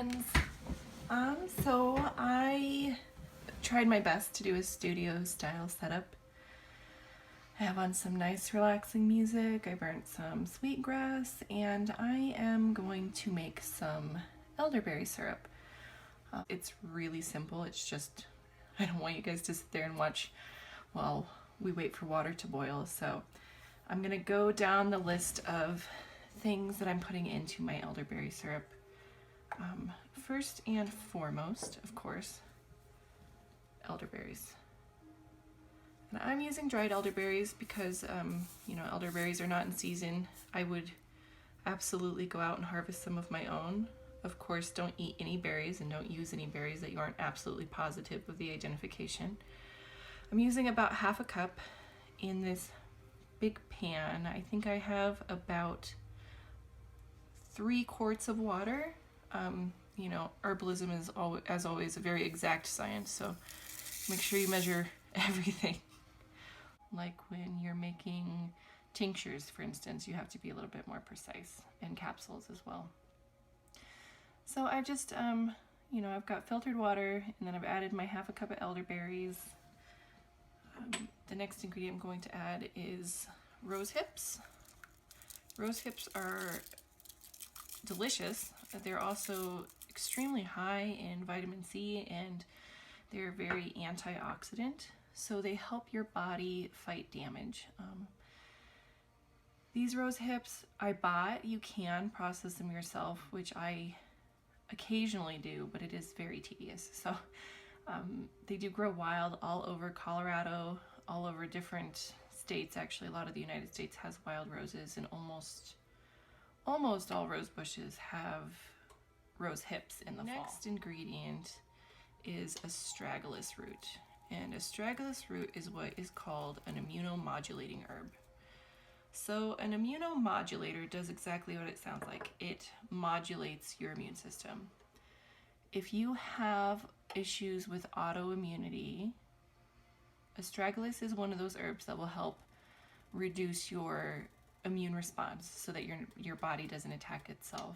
friends. So I tried my best to do a studio style setup. I have on some nice relaxing music, I burnt some sweetgrass, and I am going to make some elderberry syrup. It's really simple, it's just, I don't want you guys to sit there and watch while we wait for water to boil, so I'm gonna go down the list of things that I'm putting into my elderberry syrup. First and foremost, of course, elderberries. And I'm using dried elderberries because, you know, elderberries are not in season. I would absolutely go out and harvest some of my own. Of course, don't eat any berries and don't use any berries that you aren't absolutely positive of the identification. I'm using about half a cup in this big pan. I think I have about 3 quarts of water. You know, herbalism is as always a very exact science, so make sure you measure everything. Like when you're making tinctures, for instance, you have to be a little bit more precise, and capsules as well. So I've just, you know, I've got filtered water, and then I've added my half a cup of elderberries. The next ingredient I'm going to add is rose hips. Rose hips are delicious. They're also extremely high in vitamin C, and they're very antioxidant, so they help your body fight damage. These rose hips I bought. You can process them yourself, which I occasionally do, but it is very tedious. So they do grow wild all over Colorado, all over different states. Actually, a lot of the United States has wild roses, and almost all rose bushes have rose hips in the fall. Next ingredient is Astragalus root. And Astragalus root is what is called an immunomodulating herb. So an immunomodulator does exactly what it sounds like. It modulates your immune system. If you have issues with autoimmunity, Astragalus is one of those herbs that will help reduce your immune response so that your body doesn't attack itself.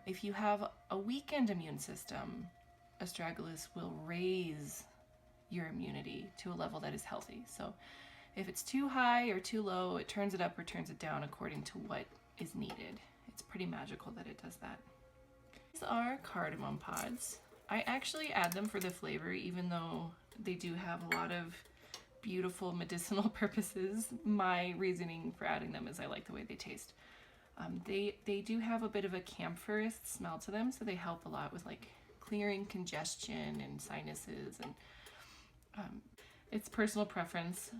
If you have a weakened immune system, Astragalus will raise your immunity to a level that is healthy. So if it's too high or too low, it turns it up or turns it down according to what is needed. It's pretty magical that it does that. These are cardamom pods. I actually add them for the flavor, even though they do have a lot of beautiful medicinal purposes. My reasoning for adding them is I like the way they taste. They do have a bit of a camphorous smell to them, so they help a lot with like clearing congestion and sinuses, and it's personal preference.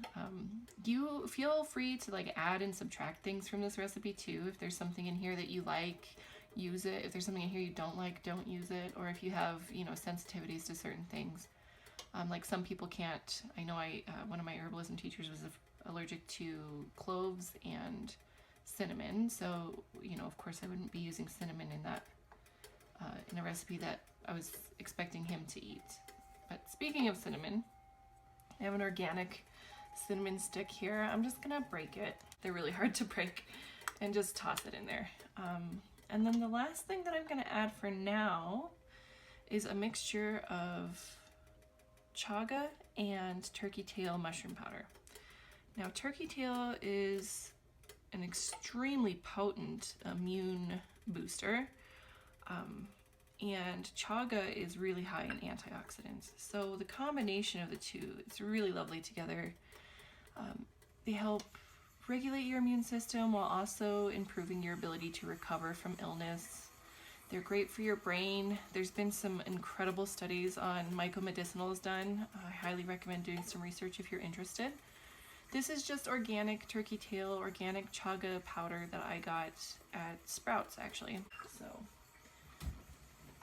You feel free to like add and subtract things from this recipe too. If there's something in here that you like, use it. If there's something in here you don't like, don't use it. Or if you have, you know, sensitivities to certain things. Like some people can't, I know one of my herbalism teachers was allergic to cloves and cinnamon, so, you know, of course I wouldn't be using cinnamon in that, in a recipe that I was expecting him to eat. But speaking of cinnamon, I have an organic cinnamon stick here. I'm just gonna break it. They're really hard to break, and just toss it in there. And then the last thing that I'm gonna add for now is a mixture of chaga and turkey tail mushroom powder. Now, turkey tail is an extremely potent immune booster, and chaga is really high in antioxidants. So the combination of the two, it's really lovely together. They help regulate your immune system while also improving your ability to recover from illness. They're great for your brain. There's been some incredible studies on mycomedicinals done. I highly recommend doing some research if you're interested. This is just organic turkey tail, organic chaga powder that I got at Sprouts, actually. So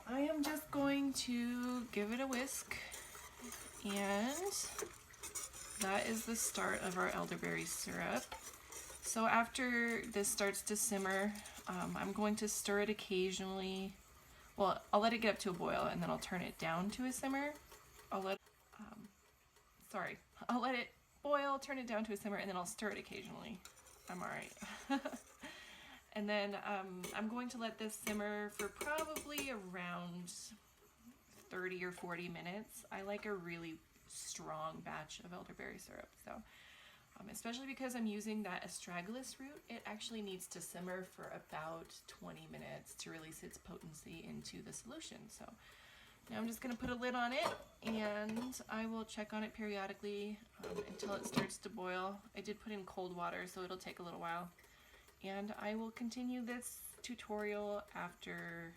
I am just going to give it a whisk, and that is the start of our elderberry syrup. So after this starts to simmer, I'm going to stir it occasionally. Well, I'll let it get up to a boil, and then I'll turn it down to a simmer. I'll let it boil, turn it down to a simmer, and then I'll stir it occasionally. I'm all right. And then I'm going to let this simmer for probably around 30 or 40 minutes. I like a really strong batch of elderberry syrup. So especially because I'm using that astragalus root, it actually needs to simmer for about 20 minutes to release its potency into the solution. So now I'm just going to put a lid on it, and I will check on it periodically until it starts to boil. I did put in cold water, so it'll take a little while. And I will continue this tutorial after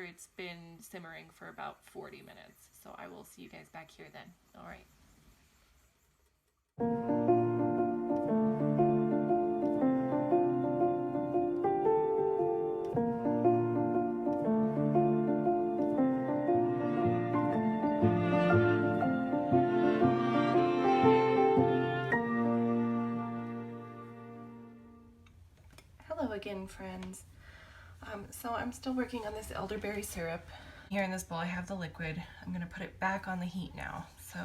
it's been simmering for about 40 minutes. So I will see you guys back here then. All right. Hello again, friends. So I'm still working on this elderberry syrup. Here in this bowl I have the liquid. I'm going to put it back on the heat now. So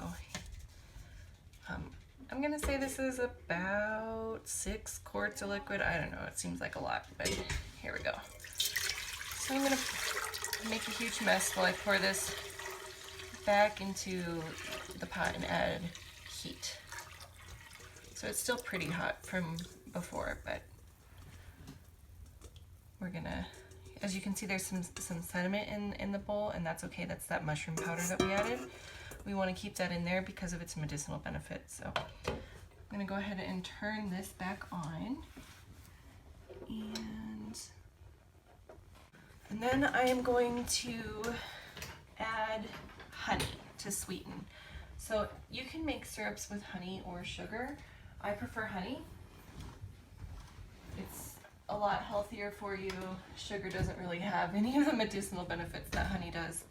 I'm going to say this is about 6 quarts of liquid. I don't know, it seems like a lot, but here we go. So I'm going to make a huge mess while I pour this back into the pot and add heat. So it's still pretty hot from before, but we're gonna, as you can see, there's some sediment in the bowl, and that's okay. That's that mushroom powder that we added. We want to keep that in there because of its medicinal benefits. So I'm gonna go ahead and turn this back on, and then I am going to add honey to sweeten. So you can make syrups with honey or sugar. I prefer honey. It's a lot healthier for you. Sugar doesn't really have any of the medicinal benefits that honey does.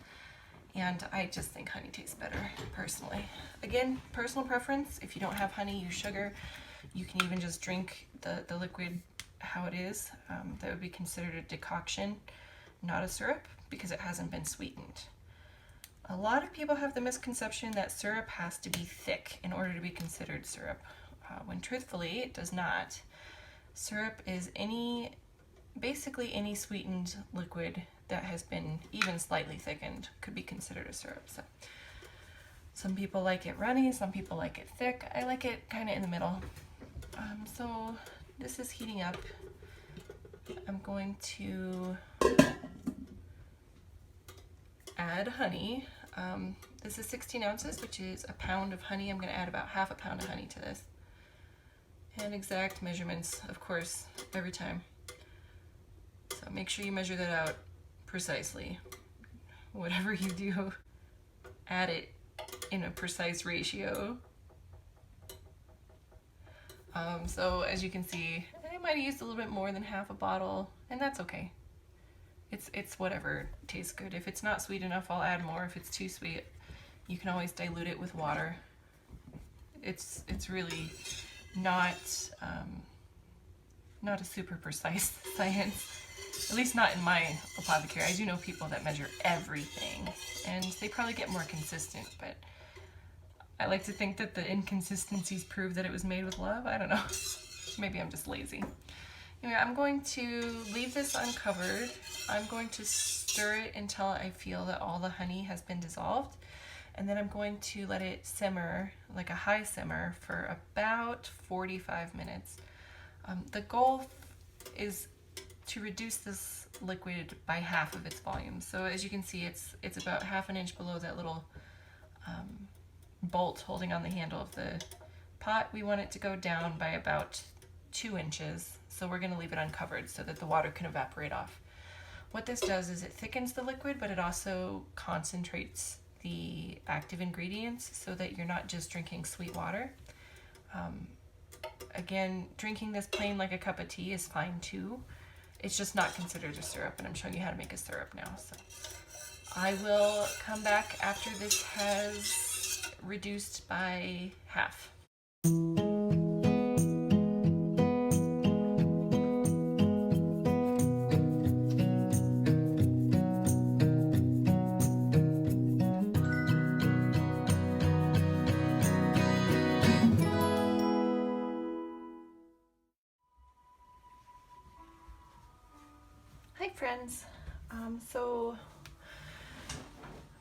And I just think honey tastes better, personally. Again, personal preference. If you don't have honey, use sugar. You can even just drink the liquid how it is. That would be considered a decoction, not a syrup, because it hasn't been sweetened. A lot of people have the misconception that syrup has to be thick in order to be considered syrup, when truthfully it does not. Syrup is basically any sweetened liquid that has been even slightly thickened could be considered a syrup. So some people like it runny, some people like it thick. I like it kind of in the middle. So this is heating up. I'm going to add honey. This is 16 ounces, which is a pound of honey. I'm going to add about half a pound of honey to this. And exact measurements, of course, every time. So make sure you measure that out precisely. Whatever you do, add it in a precise ratio. So as you can see, I might have used a little bit more than half a bottle, and that's okay. It's whatever tastes good. If it's not sweet enough, I'll add more. If it's too sweet, you can always dilute it with water. It's really not a super precise science, at least not in my apothecary. I do know people that measure everything, and they probably get more consistent, but I like to think that the inconsistencies prove that it was made with love. I don't know. Maybe I'm just lazy. Anyway, I'm going to leave this uncovered. I'm going to stir it until I feel that all the honey has been dissolved. And then I'm going to let it simmer, like a high simmer, for about 45 minutes. The goal is to reduce this liquid by half of its volume. So as you can see, it's about half an inch below that little bolt holding on the handle of the pot. We want it to go down by about 2 inches. So we're going to leave it uncovered so that the water can evaporate off. What this does is it thickens the liquid, but it also concentrates the active ingredients so that you're not just drinking sweet water. Again, drinking this plain like a cup of tea is fine too. It's just not considered a syrup, and I'm showing you how to make a syrup now. So I will come back after this has reduced by half. So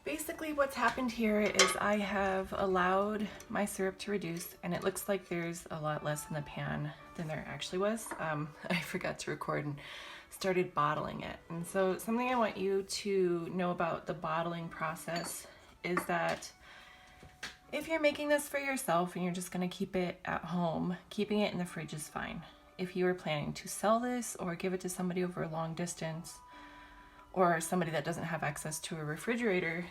basically what's happened here is I have allowed my syrup to reduce, and it looks like there's a lot less in the pan than there actually was. I forgot to record and started bottling it. And so something I want you to know about the bottling process is that if you're making this for yourself and you're just going to keep it at home, keeping it in the fridge is fine. If you are planning to sell this or give it to somebody over a long distance, or somebody that doesn't have access to a refrigerator,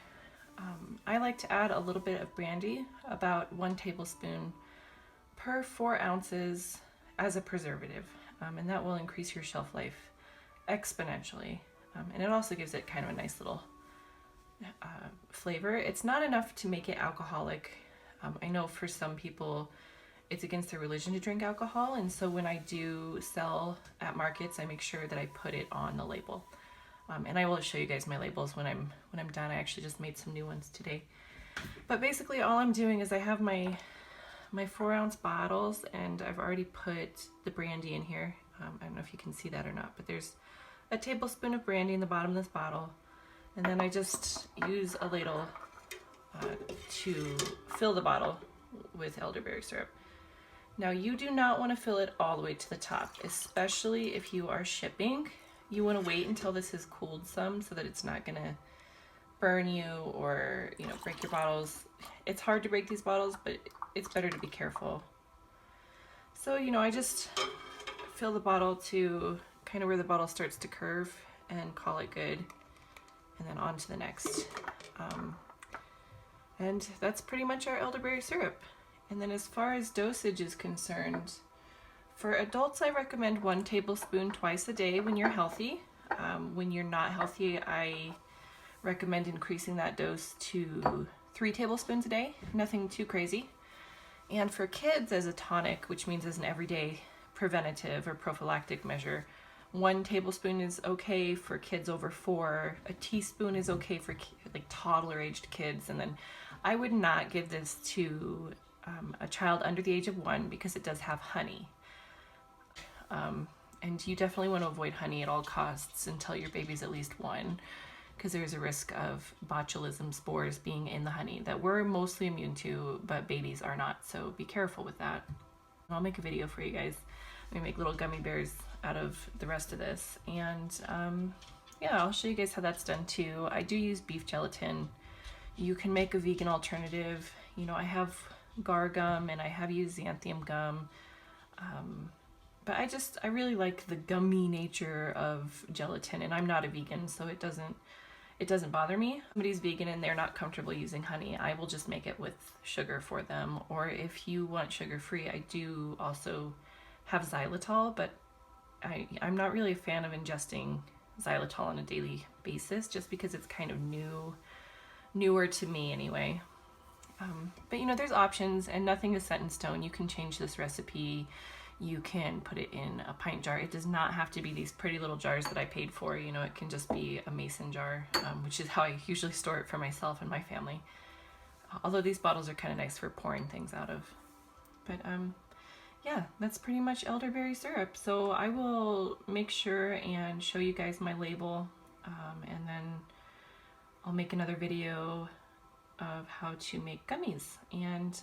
I like to add a little bit of brandy, about 1 tablespoon per 4 ounces as a preservative, and that will increase your shelf life exponentially, and it also gives it kind of a nice little flavor. It's not enough to make it alcoholic. I know for some people it's against their religion to drink alcohol, and so when I do sell at markets, I make sure that I put it on the label. And I will show you guys my labels when I'm done. I actually just made some new ones today. But basically all I'm doing is I have my 4-ounce bottles, and I've already put the brandy in here. I don't know if you can see that or not, but there's a tablespoon of brandy in the bottom of this bottle. And then I just use a ladle to fill the bottle with elderberry syrup. Now you do not want to fill it all the way to the top, especially if you are shipping. You want to wait until this has cooled some so that it's not going to burn you or, you know, break your bottles. It's hard to break these bottles, but it's better to be careful. So, you know, I just fill the bottle to kind of where the bottle starts to curve and call it good, and then on to the next. And that's pretty much our elderberry syrup. And then as far as dosage is concerned, for adults, I recommend 1 tablespoon twice a day when you're healthy. When you're not healthy, I recommend increasing that dose to 3 tablespoons a day, nothing too crazy. And for kids, as a tonic, which means as an everyday preventative or prophylactic measure, 1 tablespoon is okay for kids over 4. A teaspoon is okay for like toddler-aged kids. And then I would not give this to a child under the age of 1 because it does have honey. And you definitely want to avoid honey at all costs until your baby's at least 1, because there's a risk of botulism spores being in the honey that we're mostly immune to, but babies are not, so be careful with that. I'll make a video for you guys. We make little gummy bears out of the rest of this, and yeah, I'll show you guys how that's done too. I do use beef gelatin. You can make a vegan alternative. You know, I have gar gum and I have used xanthium gum. But I really like the gummy nature of gelatin, and I'm not a vegan, so it doesn't bother me. If somebody's vegan and they're not comfortable using honey, I will just make it with sugar for them. Or if you want sugar-free, I do also have xylitol, but I'm not really a fan of ingesting xylitol on a daily basis, just because it's kind of newer to me anyway. But you know, there's options, and nothing is set in stone. You can change this recipe. You can put it in a pint jar. It does not have to be these pretty little jars that I paid for. You know, it can just be a mason jar, which is how I usually store it for myself and my family. Although these bottles are kind of nice for pouring things out of. But yeah, that's pretty much elderberry syrup. So I will make sure and show you guys my label, and then I'll make another video of how to make gummies, and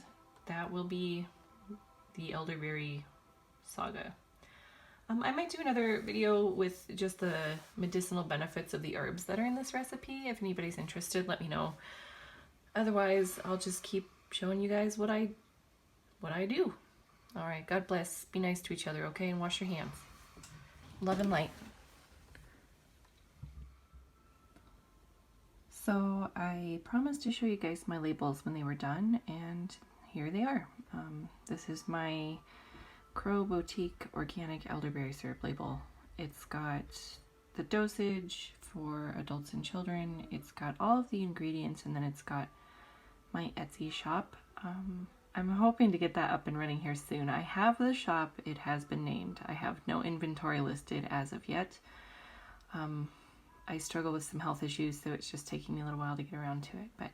that will be the elderberry saga. I might do another video with just the medicinal benefits of the herbs that are in this recipe. If anybody's interested, let me know. Otherwise, I'll just keep showing you guys what I do. All right, God bless. Be nice to each other, okay? And wash your hands. Love and light. So I promised to show you guys my labels when they were done, and here they are. This is my Crow Boutique Organic Elderberry Syrup label. It's got the dosage for adults and children. It's got all of the ingredients, and then it's got my Etsy shop. I'm hoping to get that up and running here soon. I have the shop. It has been named. I have no inventory listed as of yet. I struggle with some health issues, so it's just taking me a little while to get around to it. But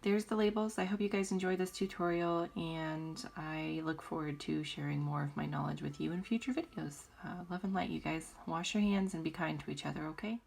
there's the labels. I hope you guys enjoyed this tutorial, and I look forward to sharing more of my knowledge with you in future videos. Love and light, you guys. Wash your hands and be kind to each other, okay?